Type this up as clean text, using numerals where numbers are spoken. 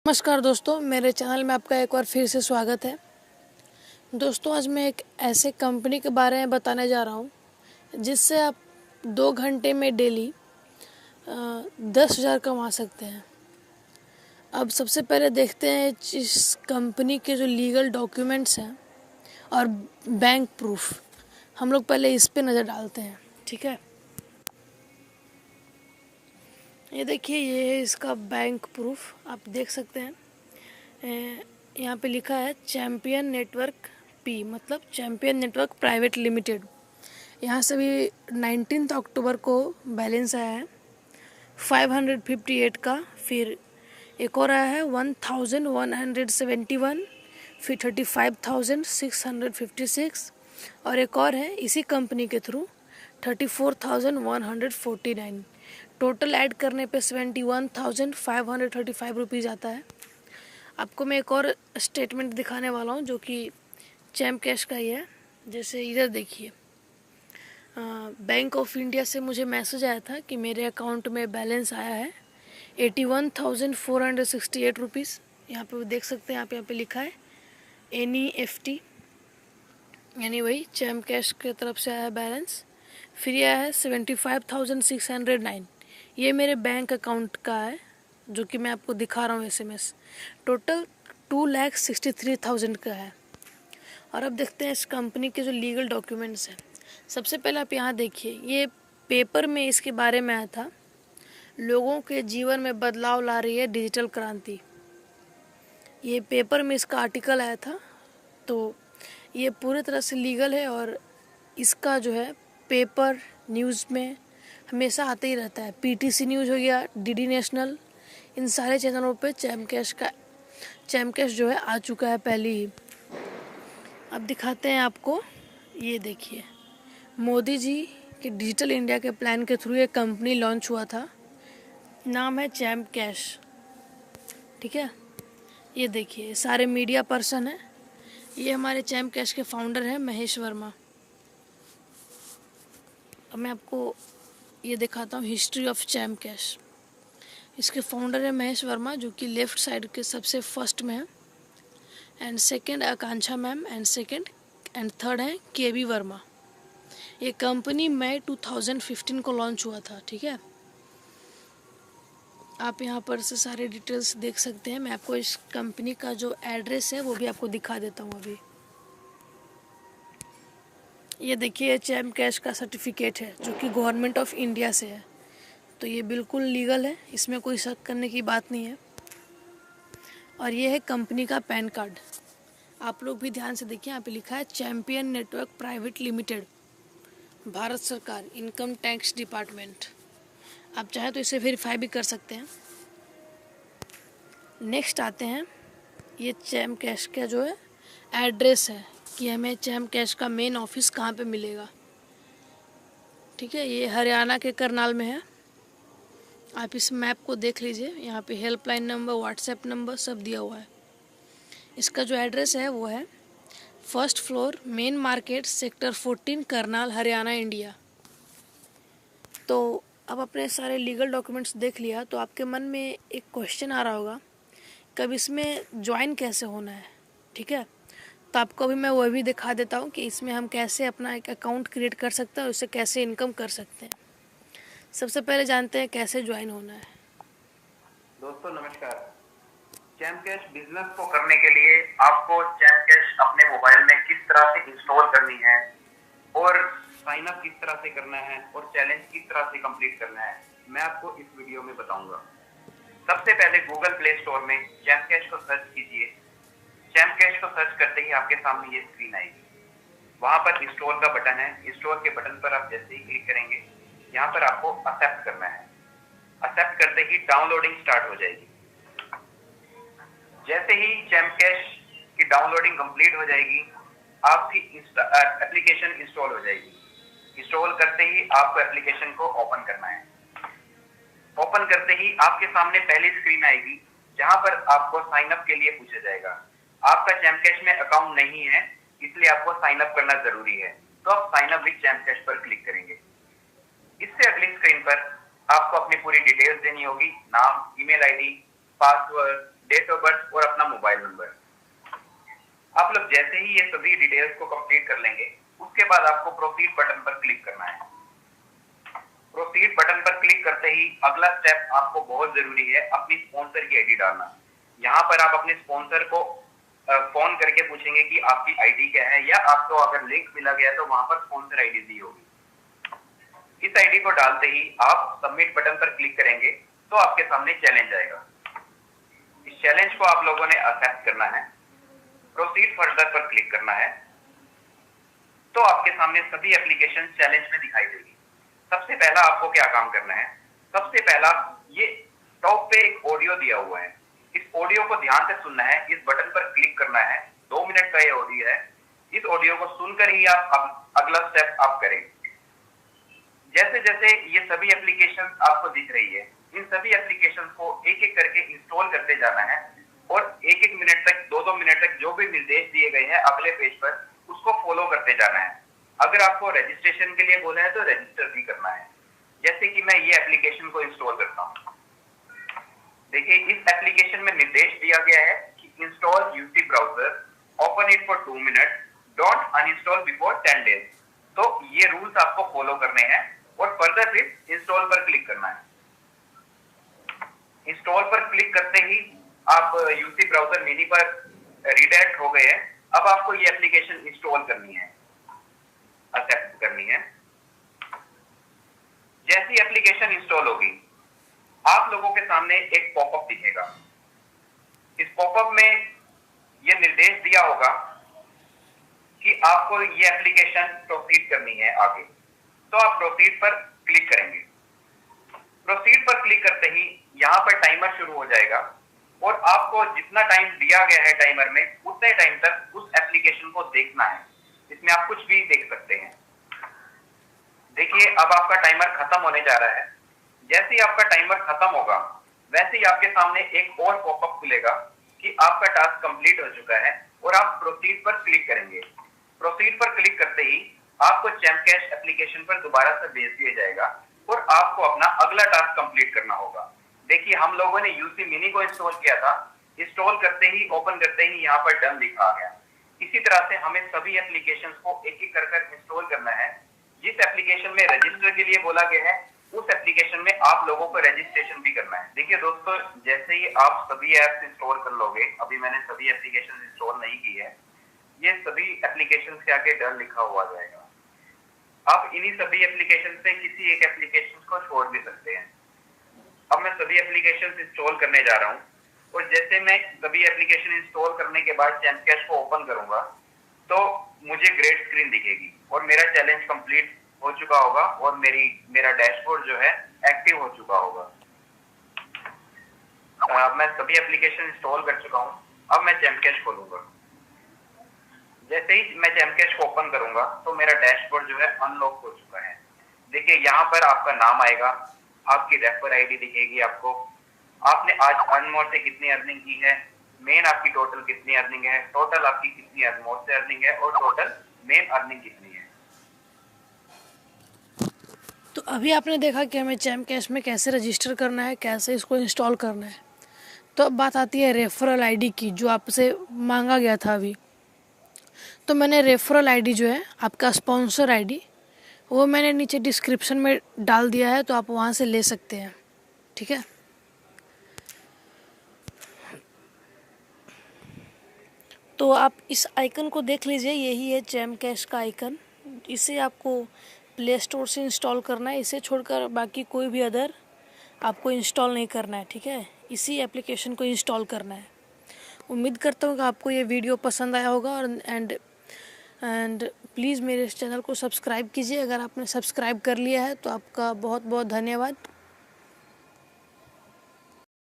नमस्कार दोस्तों, मेरे चैनल में आपका एक बार फिर से स्वागत है। दोस्तों, आज मैं एक ऐसे कंपनी के बारे में बताने जा रहा हूँ जिससे आप 2 घंटे में डेली 10,000 कमा सकते हैं। अब सबसे पहले देखते हैं इस कंपनी के जो लीगल डॉक्यूमेंट्स हैं और बैंक प्रूफ। हम लोग पहले इस पे नज़र डालते हैं, ठीक है। ये देखिए, ये है इसका बैंक प्रूफ, आप देख सकते हैं। यहाँ पे लिखा है चैम्पियन नेटवर्क पी, मतलब चैम्पियन नेटवर्क प्राइवेट लिमिटेड। यहाँ से भी 19 अक्टूबर को बैलेंस आया है 558 का। फिर एक और आया है 1171, फिर 35,656 और एक और है इसी कंपनी के थ्रू 34,149। टोटल ऐड करने पे 71,535 रुपीज़ आता है। आपको मैं एक और स्टेटमेंट दिखाने वाला हूँ जो कि चैम्प कैश का ही है। जैसे इधर देखिए, बैंक ऑफ इंडिया से मुझे मैसेज आया था कि मेरे अकाउंट में बैलेंस आया है 81,468 रुपीज़। यहाँ पे देख सकते हैं, यहाँ पे लिखा है NEFT, यानी वही चैम्प कैश की तरफ से आया है बैलेंस। फिर यह आया है 75,609, ये मेरे बैंक अकाउंट का है जो कि मैं आपको दिखा रहा हूँ SMS। टोटल 2,63,000 का है। और अब देखते हैं इस कंपनी के जो लीगल डॉक्यूमेंट्स हैं। सबसे पहले आप यहाँ देखिए, ये पेपर में इसके बारे में आया था, लोगों के जीवन में बदलाव ला रही है डिजिटल क्रांति। ये पेपर में इसका आर्टिकल आया था, तो ये पूरी तरह से लीगल है और इसका जो है पेपर न्यूज़ में हमेशा आते ही रहता है। PTC न्यूज़ हो गया, DD नेशनल, इन सारे चैनलों पे चैम्प कैश जो है आ चुका है पहले ही। अब दिखाते हैं आपको, ये देखिए, मोदी जी के डिजिटल इंडिया के प्लान के थ्रू ये कंपनी लॉन्च हुआ था, नाम है चैम्प कैश, ठीक है। ये देखिए, सारे मीडिया पर्सन हैं। ये हमारे चैम्प कैश के फाउंडर हैं महेश वर्मा। अब मैं आपको ये दिखाता हूँ हिस्ट्री ऑफ चैम्प कैश। इसके फाउंडर है महेश वर्मा, जो कि लेफ़्ट साइड के सबसे फर्स्ट में है, and second Akanksha ma'am, and third है KB वर्मा। ये कंपनी मई 2015 को लॉन्च हुआ था, ठीक है। आप यहाँ पर से सारे डिटेल्स देख सकते हैं। मैं आपको इस कंपनी का जो एड्रेस है वो भी आपको दिखा देता हूँ अभी। ये देखिए, चैम्प कैश का सर्टिफिकेट है जो कि गवर्नमेंट ऑफ इंडिया से है, तो ये बिल्कुल लीगल है, इसमें कोई शक करने की बात नहीं है। और ये है कंपनी का पैन कार्ड। आप लोग भी ध्यान से देखिए, यहाँ पे लिखा है champion network private limited, Bharat सरकार, इनकम टैक्स डिपार्टमेंट। आप चाहे तो इसे वेरीफाई भी कर सकते हैं। नेक्स्ट आते हैं, ये चैम्प कैश का जो है एड्रेस है कि हमें चैम्प कैश का मेन ऑफिस कहाँ पे मिलेगा, ठीक है। ये हरियाणा के करनाल में है। आप इस मैप को देख लीजिए, यहाँ पे हेल्पलाइन नंबर, व्हाट्सएप नंबर सब दिया हुआ है। इसका जो एड्रेस है वो है 1st floor, main market, sector 14, Karnal, Haryana, India. तो अब अपने सारे लीगल डॉक्यूमेंट्स देख लिया, तो आपके मन में एक क्वेश्चन आ रहा होगा, कब इसमें ज्वाइन कैसे होना है, ठीक है। तो आपको अभी मैं वो भी दिखा देता हूँ कि इसमें हम कैसे अपना एक अकाउंट क्रिएट कर सकते हैं और उससे कैसे इनकम कर सकते हैं। सबसे पहले जानते हैं कैसे ज्वाइन होना है। दोस्तों नमस्कार। चैम्प कैश बिजनेस को करने के लिए आपको चैम्प कैश अपने मोबाइल में किस तरह से इंस्टॉल करनी है और साइन अप किस तरह से करना है और चैलेंज किस तरह से कंप्लीट करना है, मैं आपको इस वीडियो में बताऊंगा। सबसे पहले गूगल प्ले स्टोर में चैम्प कैश को सर्च कीजिए। चैम्प कैश को सर्च करते ही आपके सामने ये स्क्रीन आएगी। वहां पर इंस्टॉल का बटन है। इंस्टॉल के बटन पर आप जैसे ही क्लिक करेंगे, यहाँ पर आपको एक्सेप्ट करना है। एक्सेप्ट करते ही डाउनलोडिंग स्टार्ट हो जाएगी। जैसे ही चैम्प कैश की डाउनलोडिंग कंप्लीट हो जाएगी, आपकी एप्लीकेशन इंस्टॉल हो जाएगी। इंस्टॉल करते ही आपको एप्लीकेशन को ओपन करना है। ओपन करते ही आपके सामने पहली स्क्रीन आएगी जहां पर आपको साइन अप के लिए पूछा जाएगा। आपका चैम्प कैश में अकाउंट नहीं है, इसलिए आपको साइन अप करना जरूरी है, तो आप sign up with champ cash पर क्लिक करेंगे। इससे अगली स्क्रीन पर आपको अपनी पूरी डिटेल्स देनी होगी, नाम, email ID, password, date of birth और अपना मोबाइल नंबर। आप लोग जैसे ही ये सभी डिटेल्स को कंप्लीट कर लेंगे, उसके बाद आपको प्रोसीड बटन पर क्लिक करना है। प्रोसीड बटन पर क्लिक करते ही अगला स्टेप आपको बहुत जरूरी है, अपनी स्पॉन्सर की आईडी डालना। यहाँ पर आप अपने स्पॉन्सर को फोन करके पूछेंगे कि आपकी आईडी क्या है, या आपको अगर लिंक मिला गया तो वहां पर स्पॉन्सर आईडी दी होगी। इस आईडी को डालते ही आप सबमिट बटन पर क्लिक करेंगे तो आपके सामने चैलेंज आएगा। इस चैलेंज को आप लोगों ने एक्सेप्ट करना है, प्रोसीड फर्दर पर क्लिक करना है, तो आपके सामने सभी एप्लीकेशन चैलेंज में दिखाई देगी। सबसे पहला आपको क्या काम करना है, सबसे पहला ये टॉप पे एक ऑडियो दिया हुआ है, इस ऑडियो को ध्यान से सुनना है, इस बटन पर क्लिक करना है। 2 मिनट का ये ऑडियो है, इस ऑडियो को सुनकर ही आप अगला स्टेप आप करेंगे। जैसे जैसे ये सभी एप्लीकेशन आपको दिख रही है, इन सभी एप्लीकेशन को एक एक करके इंस्टॉल करते जाना है और एक एक मिनट तक 2-2 मिनट तक जो भी निर्देश दिए गए हैं अगले पेज पर, उसको फॉलो करते जाना है। अगर आपको रजिस्ट्रेशन के लिए बोला है तो रजिस्टर भी करना है। जैसे कि मैं ये एप्लीकेशन को इंस्टॉल करता हूँ। देखिए इस एप्लीकेशन में निर्देश दिया गया है कि install UC browser, open it for 2 minute, don't uninstall before 10 days. तो ये रूल्स आपको फॉलो करने हैं और फर्दर फिर इंस्टॉल पर क्लिक करना है। इंस्टॉल पर क्लिक करते ही आप यूसी ब्राउजर मिनी पर रिडायरेक्ट हो गए हैं। अब आपको ये एप्लीकेशन इंस्टॉल करनी है, एक्सेप्ट करनी है। जैसी एप्लीकेशन इंस्टॉल होगी, आप लोगों के सामने एक पॉपअप दिखेगा। इस पॉपअप में यह निर्देश दिया होगा कि आपको ये एप्लीकेशन प्रोसीड करनी है आगे, तो आप प्रोसीड पर क्लिक करेंगे। प्रोसीड पर क्लिक करते ही यहाँ पर टाइमर शुरू हो जाएगा और आपको जितना टाइम दिया गया है टाइमर में, उतने टाइम तक उस एप्लीकेशन को देखना है। इसमें आप कुछ भी देख सकते हैं। देखिए अब आपका टाइमर खत्म होने जा रहा है। जैसे ही आपका टाइमर खत्म होगा, वैसे ही आपके सामने एक और पॉपअप खुलेगा कि आपका टास्क कंप्लीट हो चुका है और आप प्रोसीड पर क्लिक करेंगे। प्रोसीड पर क्लिक करते ही आपको चैम्पकैश एप्लीकेशन पर दोबारा से भेज दिया जाएगा और आपको अपना अगला टास्क कंप्लीट करना होगा। देखिए हम लोगों ने यूसी मिनी को इंस्टॉल किया था, इंस्टॉल करते ही ओपन करते ही यहाँ पर डन लिखा आ गया। इसी तरह से हमें सभी एप्लीकेशन को एक एक कर इंस्टॉल करना है। जिस एप्लीकेशन में रजिस्टर के लिए बोला गया है, उस एप्लीकेशन में आप लोगों को रजिस्ट्रेशन भी करना है। देखिए दोस्तों, जैसे ही आप सभी ऐप्स इंस्टॉल कर लोगे, अभी मैंने सभी एप्लीकेशन इंस्टॉल नहीं की है, ये सभी एप्लीकेशन के आगे डन लिखा हुआ जाएगा। आप इन्हीं सभी एप्लीकेशन से किसी एक एप्लीकेशन को छोड़ भी सकते हैं। अब मैं सभी एप्लीकेशन इंस्टॉल करने जा रहा हूँ और जैसे मैं सभी एप्लीकेशन इंस्टॉल करने के बाद चैम्पकैश को ओपन करूंगा तो मुझे ग्रेड स्क्रीन दिखेगी और मेरा चैलेंज कंप्लीट हो चुका होगा और मेरा डैशबोर्ड जो है एक्टिव हो चुका होगा। मैं सभी एप्लीकेशन इंस्टॉल कर चुका हूँ। अब मैं चैम्पकैश खोलूंगा। जैसे ही मैं चैम्पकैश को ओपन करूंगा तो मेरा डैशबोर्ड जो है अनलॉक हो चुका है। देखिए यहाँ पर आपका नाम आएगा, आपकी रेफर आईडी दिखेगी आपको, आपने आज अर्नमोर से कितनी अर्निंग की है, मेन आपकी टोटल कितनी अर्निंग है, टोटल आपकी कितनी अर्नमोर से अर्निंग है और टोटल मेन अर्निंग कितनी है। तो अभी आपने देखा कि हमें चैम्पकैश में कैसे रजिस्टर करना है, कैसे इसको इंस्टॉल करना है। तो अब बात आती है रेफरल आईडी की, जो आपसे मांगा गया था अभी। तो मैंने रेफरल आईडी जो है, आपका स्पॉन्सर आईडी, वो मैंने नीचे डिस्क्रिप्शन में डाल दिया है, तो आप वहाँ से ले सकते हैं। ठीक है, तो आप इस आइकन को देख लीजिए, यही है चैम्पकैश का आइकन। इसे आपको प्ले स्टोर से इंस्टॉल करना है, इसे छोड़कर बाकी कोई भी अदर आपको इंस्टॉल नहीं करना है। ठीक है, इसी एप्लीकेशन को इंस्टॉल करना है। उम्मीद करता हूँ कि आपको ये वीडियो पसंद आया होगा और एंड प्लीज़ मेरे इस चैनल को सब्सक्राइब कीजिए। अगर आपने सब्सक्राइब कर लिया है तो आपका बहुत बहुत धन्यवाद।